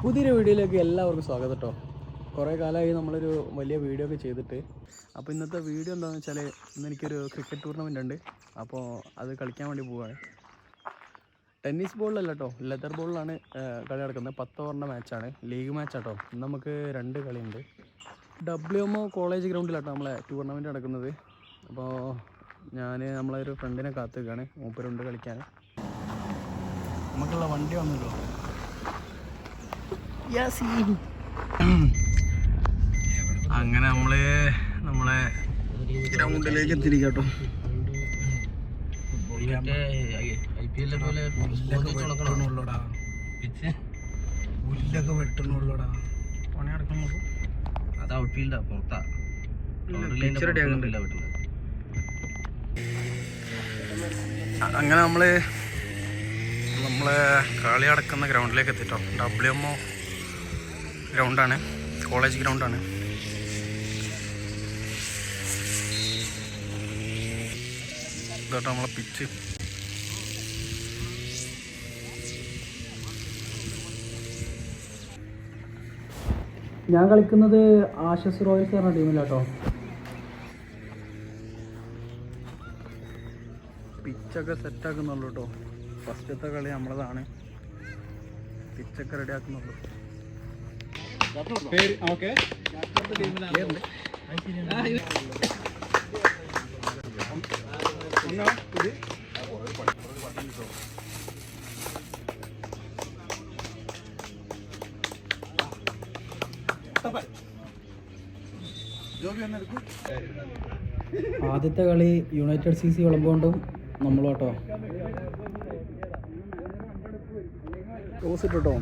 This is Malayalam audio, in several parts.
പുതിയൊരു വീഡിയോയിലേക്ക് എല്ലാവർക്കും സ്വാഗതം കേട്ടോ. കുറേ കാലമായി നമ്മളൊരു വലിയ വീഡിയോ ഒക്കെ ചെയ്തിട്ട്. അപ്പോൾ ഇന്നത്തെ വീഡിയോ എന്താണെന്ന് വെച്ചാൽ, ഇന്ന് എനിക്കൊരു ക്രിക്കറ്റ് ടൂർണമെൻ്റ് ഉണ്ട്. അപ്പോൾ അത് കളിക്കാൻ വേണ്ടി പോവുകയാണ്. ടെന്നീസ് ബോളിലല്ല കേട്ടോ, ലെതർ ബോളിലാണ് കളി നടക്കുന്നത്. 10 ഓവറിൻ്റെ മാച്ചാണ്, ലീഗ് മാച്ചാട്ടോ. ഇന്ന് നമുക്ക് 2 കളിയുണ്ട്. WMO കോളേജ് ഗ്രൗണ്ടിലാട്ടോ നമ്മളെ ടൂർണമെൻറ്റ് നടക്കുന്നത്. അപ്പോൾ നമ്മളെ ഒരു ഫ്രണ്ടിനെ കാത്തുകയാണ്, മൂപ്പരുണ്ട് കളിക്കാൻ. നമുക്കുള്ള വണ്ടി വന്നല്ലോ. അങ്ങനെ നമ്മളെ ഗ്രൗണ്ടിലേക്ക് എത്തിരിക്കട്ടോ. പണി നടക്കുന്നു. അത് ഔട്ട്ഫീൽഡാ, പുറത്താ. അങ്ങനെ നമ്മളെ കളി നടക്കുന്ന ഗ്രൗണ്ടിലേക്ക് എത്തിട്ടോ. WMO ഗ്രൗണ്ടാണ്, കോളേജ് ഗ്രൗണ്ടാണ്. ഇതോട്ടോ നമ്മളെ പിച്ച്. ഞാൻ കളിക്കുന്നത് ആഷസ് റോയൽസ് പറഞ്ഞ ടീമിലാട്ടോ. പിച്ചൊക്കെ സെറ്റാക്കുന്നുള്ളൂ കേട്ടോ. ഫസ്റ്റത്തെ കളി നമ്മളതാണ്. പിച്ചൊക്കെ റെഡി ആക്കുന്നുള്ളൂ. ആദ്യത്തെ കളി യുണൈറ്റഡ് CC വിളമ്പുകൊണ്ടും നമ്മളും കേട്ടോ. ടോസ് ഇട്ടോ,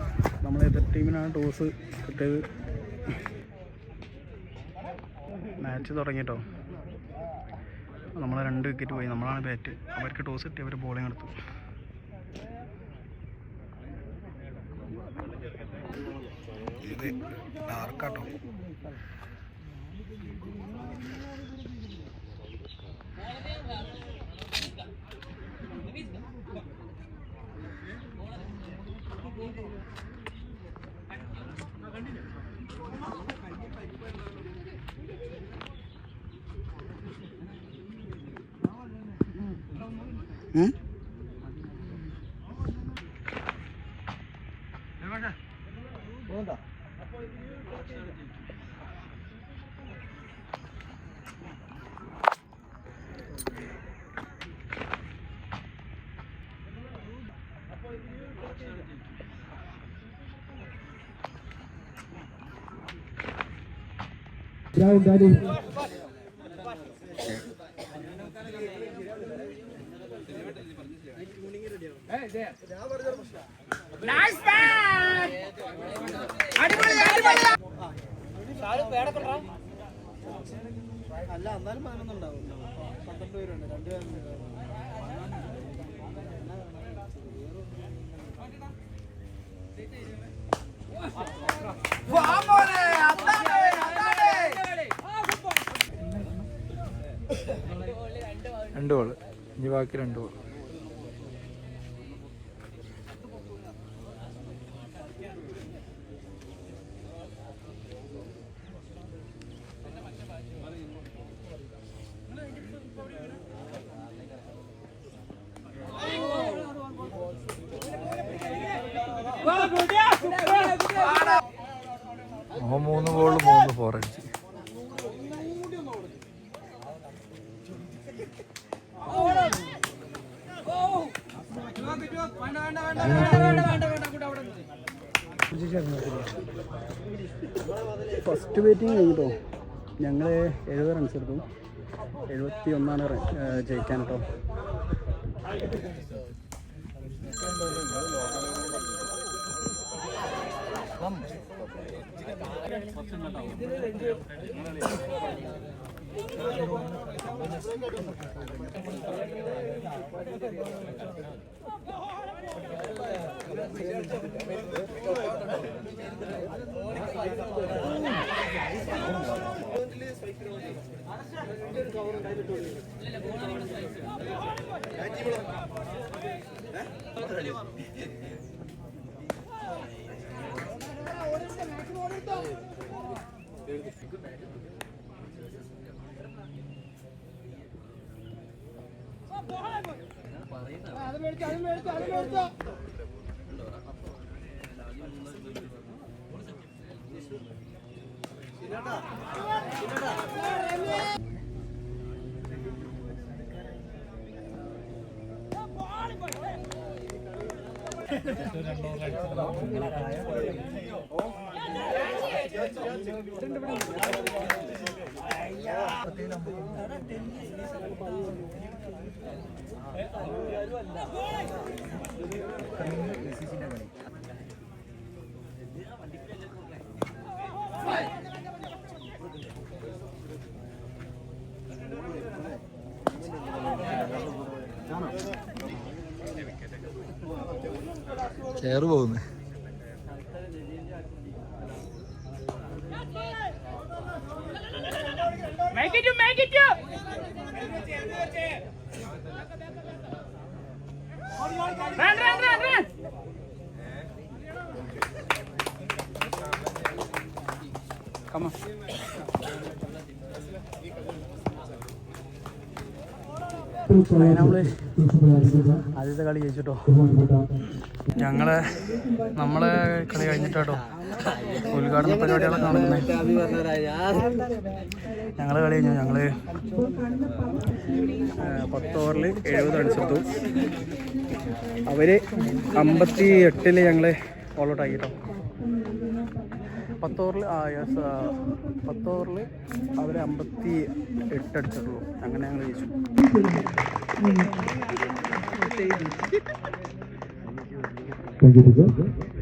നമ്മൾ എതിർ ടീമിനാണ് ടോസ് കിട്ടിയത്. മാച്ച് തുടങ്ങിട്ടോ. നമ്മളെ 2 വിക്കറ്റ് പോയി. നമ്മളാണ് ബാറ്റ്. അവർക്ക് ടോസ് കിട്ടി, അവർ ബോളിംഗ് എടുത്തു. ഇത് ഡാർക്കാട്ടോ. അല്ല, എന്നാലും 11 ഉണ്ടാവും. 12 പേരുണ്ട്, 2 പേരുണ്ട്. രണ്ട് ബോള്, ഇനി ബാക്കി 2 ബോൾ. ഓ 3 ബോൾ 3 4 അടിച്ച്. ഫസ്റ്റ് ബാറ്റിംഗ് കഴിഞ്ഞിട്ടോ. ഞങ്ങൾ 70 റൺസ് എടുത്തു. 71 ജയിക്കാൻ കേട്ടോ. ചെയറ് പോകുന്നു. നമ്മള് ആദ്യത്തെ കളി ജയിച്ചിട്ടോ. നമ്മളെ കളി കഴിഞ്ഞിട്ടോ ഉദ്ഘാടന പരിപാടികളൊക്കെ നടക്കുന്നത്. ഞങ്ങള് കളി കഴിഞ്ഞു. ഞങ്ങള് 10 ഓവറിൽ 70 അടിച്ചെടുത്തു. അവര് 58 ഞങ്ങള് ഓൾ ഔട്ട് ആക്കിട്ടോ. 10 ഓവറിൽ 10 ഓവറിൽ അവർ 58 അടിച്ചിട്ടുള്ളൂ. അങ്ങനെ ഞങ്ങൾ ജയിച്ചു.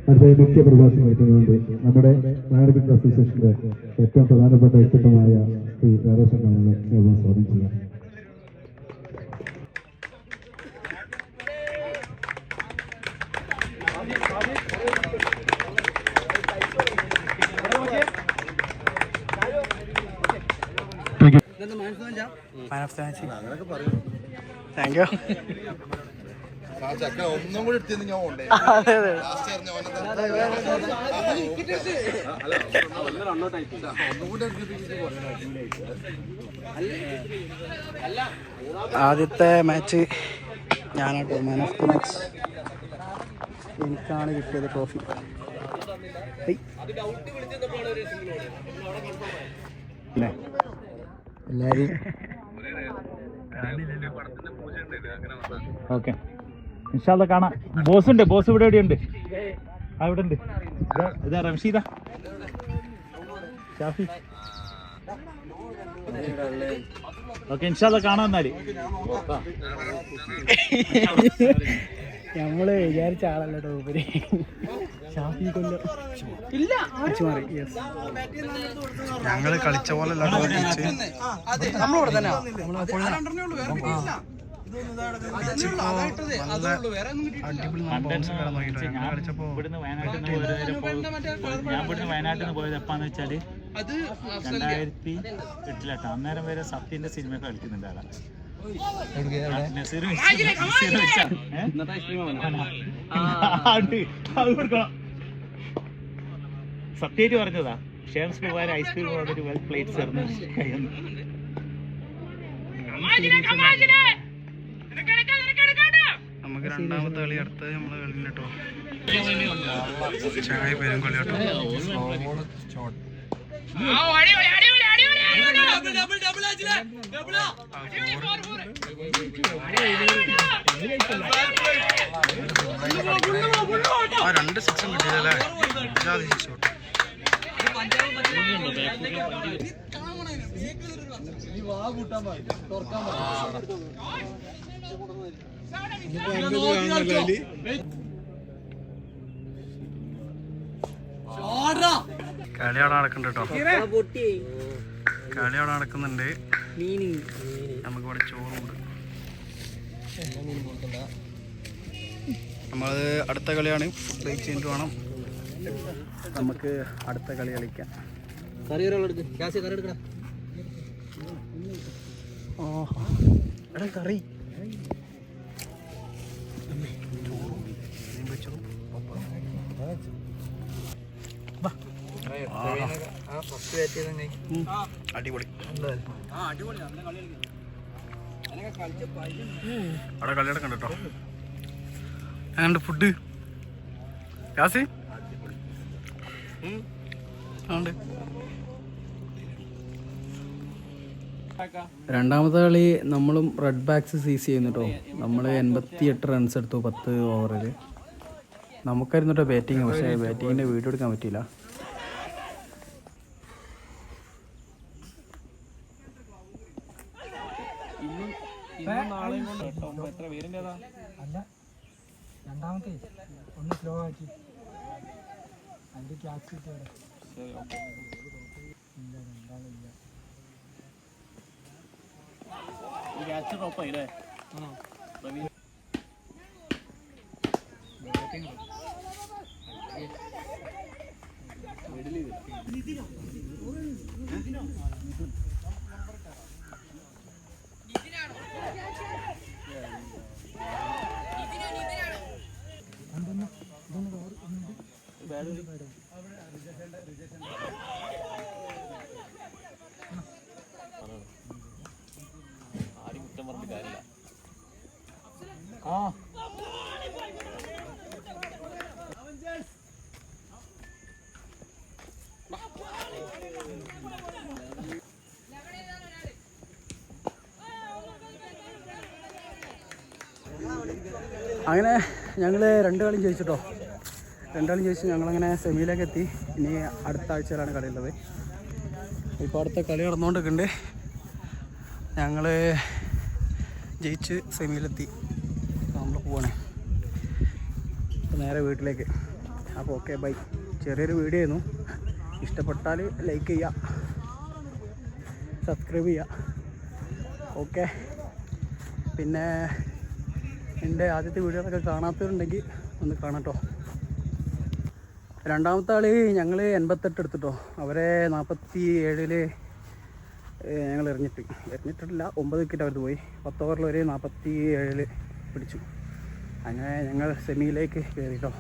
അടുത്ത മുഖ്യ പ്രഭാഷണം നടത്തുന്നുണ്ട് നമ്മുടെ മാനേജ്മെന്റ് അസോസിയേഷന്റെ ഏറ്റവും പ്രധാനപ്പെട്ട വ്യക്തിത്വമായ ശ്രീ രാധാകൃഷ്ണനാണ് സ്വാഗതം ചെയ്യുക. Thank you. ഒന്നും കൂടി എടുത്തിരുന്നു ഞാൻ കൊണ്ടേ. അതെ അതെ. ആദ്യത്തെ മാച്ച് ഞാനാട്ടോ മാൻ ഓഫ് ദി മാച്ച്. എനിക്കാണ് കിട്ടിയത് ട്രോഫി. എല്ലാവരും ഓക്കെ ഇൻഷാല്ലാ കാണാം. ബോസ് ഉണ്ട്, ബോസ് ഇവിടെ എവിടെയുണ്ട്? ആ ഇവിടെ ഉണ്ട്. ഇതാ റംഷീദ, ഷാഫി. ഓക്കെ ഇൻഷാല്ലാ കാണാം. എന്നാല് നമ്മള് വിചാരിച്ച ആളല്ല ടോപ്പര്. ഷാഫി കൊല്ലം ഇല്ല മാറി. ഞങ്ങള് കളിച്ച പോലെ നമ്മളിവിടെ തന്നെ വയനാട്ടിൽ നിന്ന് പോയത് എപ്പാന്ന് വെച്ചാല് 2008 അന്നേരം വരെ സത്യന്റെ സിനിമയൊക്കെ കളിക്കുന്നുണ്ട് ആളാ. സത്യായിട്ട് പറഞ്ഞതാ. ഷേംസ് കുമാർ ഐസ്ക്രീം വന്നിട്ട് വെൽ പ്ലേറ്റ് ചേർന്ന് കഴിയുന്നു. നമുക്ക് രണ്ടാമത്തെ കളി അടുത്തത് നമ്മളെ കളി കേട്ടോ. ചങ്ങായി പേരും കളി കേട്ടോ. ആ 2 സിക്സും കിട്ടിയതല്ലേ. കളി അവിടെ നടക്കുന്നുണ്ട് കേട്ടോ. കളി അവിടെ നടക്കുന്നുണ്ട്. നമുക്കിവിടെ ചോറുണ്ട്. നമ്മളത് അടുത്ത കളിയാണ്. ഫുഡ് ബ്രേക്ക് ചെയ്തിട്ട് വേണം നമുക്ക് അടുത്ത കളി കളിക്കാൻ. ഓഹോ എടാ കറി അടിപൊളി. അവിടെ കളിയുടെ കണ്ടോ എങ്ങനെയുണ്ട് ഫുഡ് യാസി? ഉണ്ട്. രണ്ടാമത്തെ കളി നമ്മളും റെഡ് ബാക്സ് സീസ് ചെയ്യുന്നു കേട്ടോ. നമ്മൾ 88 റൺസ് എടുത്തു 10 ഓവറിൽ. നമുക്കായിരുന്നു കേട്ടോ ബാറ്റിങ്. പക്ഷേ ബാറ്റിങ്ങിൻ്റെ വീഡിയോ എടുക്കാൻ പറ്റിയില്ല. രണ്ടാമത്തെ ഒന്ന് സ്ലോ ആക്കി അതിന്റെ ക്യാച്ച് അങ്ങനെ ഞങ്ങൾ 2 കളിയും ജയിച്ചിട്ടോ. 2 കളിയും ജയിച്ച് ഞങ്ങളങ്ങനെ സെമിയിലേക്ക് എത്തി. ഇനി അടുത്ത ആഴ്ചയിലാണ് കളിയുള്ളത്. ഇപ്പോൾ അടുത്ത കളി നടന്നുകൊണ്ടിരിക്കുന്നുണ്ട്. ഞങ്ങൾ ജയിച്ച് സെമിയിലെത്തി. നമ്മൾ പോവാണ് നേരെ വീട്ടിലേക്ക്. അപ്പോൾ ഓക്കെ ബൈ. ചെറിയൊരു വീഡിയോ ആയിരുന്നു. ഇഷ്ടപ്പെട്ടാൽ ലൈക്ക് ചെയ്യുക, സബ്സ്ക്രൈബ് ചെയ്യുക. ഓക്കെ. പിന്നെ എൻ്റെ ആദ്യത്തെ വീഡിയോകളൊക്കെ കാണാത്തവരുണ്ടെങ്കിൽ ഒന്ന് കാണാട്ടോ. രണ്ടാമത്തെ കളി ഞങ്ങൾ 88 എടുത്തിട്ടോ. അവരെ 47 ഞങ്ങൾ എറിഞ്ഞിട്ടില്ല. 9 വിക്കറ്റ് അവർ പോയി. 10 ഓവറിൽ വരെ 47 പിടിച്ചു. അങ്ങനെ ഞങ്ങൾ സെമിയിലേക്ക് കയറിട്ടോ.